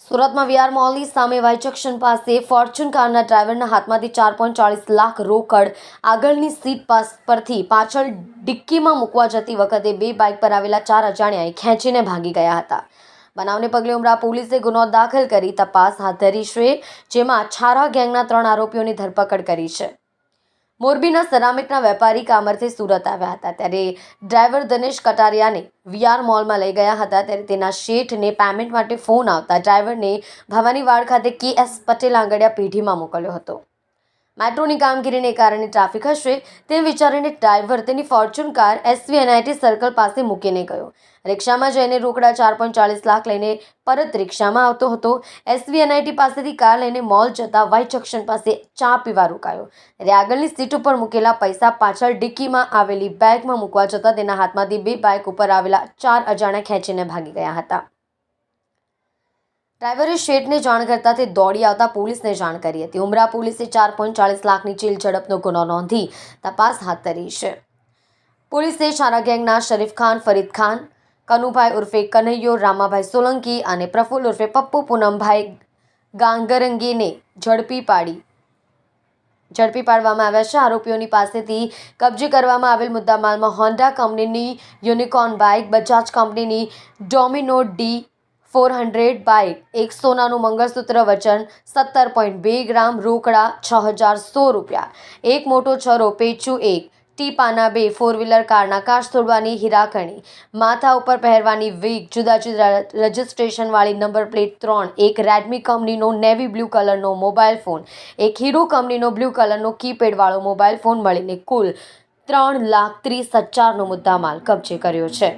સુરતમાં વીઆર મોલની સામે Y junction પાસે ફોર્ચ્યુન કારના ડ્રાઈવરના હાથમાંથી 4.40 લાખ રોકડ આગળની સીટ પરથી પાછળ ડિક્કીમાં મૂકવા જતી વખતે બે બાઇક પર આવેલા 4 અજાણ્યાએ ખેંચીને ભાગી ગયા હતા. બનાવને પગલે ઉમરા પોલીસે ગુનો દાખલ કરી તપાસ હાથ ધરી છે, જેમાં છારા ગેંગના 3 આરોપીઓની ધરપકડ કરી છે. મોરબીના સરામિકના વેપારી કામ અર્થે સુરત આવ્યા હતા, ત્યારે ડ્રાઈવર દિનેશ કટારિયાને વીઆર મોલમાં લઈ ગયા હતા. ત્યારે તેના શેઠને પેમેન્ટ માટે ફોન આવતા ડ્રાઈવરને ભવાનીવાડ ખાતે KS પટેલ આંગડિયા પેઢીમાં મોકલ્યો હતો. મેટ્રોની કામગીરીને કારણે ટ્રાફિક હશે તેમ વિચારીને ડ્રાઈવર તેની ફોર્ચ્યુન કાર SVNIT સર્કલ પાસે મૂકીને ગયો. રિક્ષામાં જઈને રોકડા 4.40 લાખ લઈને પરત રિક્ષામાં આવતો હતો. SVNIT પાસેથી કાર લઈને મોલ જતા વાય જંકશન પાસે ચા પીવા રોકાયો. ત્યારે આગળની સીટ ઉપર મૂકેલા પૈસા પાછળ ડિક્કીમાં આવેલી બેગમાં મૂકવા જતા તેના હાથમાંથી બે બાઇક ઉપર આવેલા 4 અજાણ્યા ખેંચીને ભાગી ગયા હતા. ડ્રાઈવરે શેઠને જાણ કરતા તે દોડી આવતા પોલીસને જાણ કરી હતી. ઉમરા પોલીસે 4.40 લાખની ચીલ ઝડપનો ગુનો નોંધી તપાસ હાથ ધરી છે. પોલીસે છારા ગેંગના શરીફ ખાન, ફરીદ ખાન, કનુભાઈ ઉર્ફે કનૈયો, રામાભાઈ સોલંકી અને પ્રફુલ ઉર્ફે પપ્પુ પૂનમભાઈ ગાંગરંગીને ઝડપી પાડવામાં આવ્યા છે. આરોપીઓની પાસેથી કબજે કરવામાં આવેલ મુદ્દામાલમાં હોન્ડા કંપનીની યુનિકોર્ન બાઇક, બજાજ કંપનીની ડોમિનો D400 બાઇક, એક સોનાનું મંગળસૂત્ર વજન 17.2 ગ્રામ, રોકડા 6,100 રૂપિયા, એક મોટો છરો, પેચું 1, ટીપાના 2, 4 વ્હીલર કારના કાચ તોડવાની હીરાકણી, માથા ઉપર પહેરવાની વિગ, જુદા જુદા રજિસ્ટ્રેશનવાળી નંબર પ્લેટ 3, એક રેડમી કંપનીનો નેવી બ્લુ કલરનો મોબાઈલ ફોન, એક હીરો કંપનીનો બ્લુ કલરનો કીપેડવાળો મોબાઈલ ફોન મળીને કુલ 3,30,000નો મુદ્દામાલ કબજે કર્યો છે.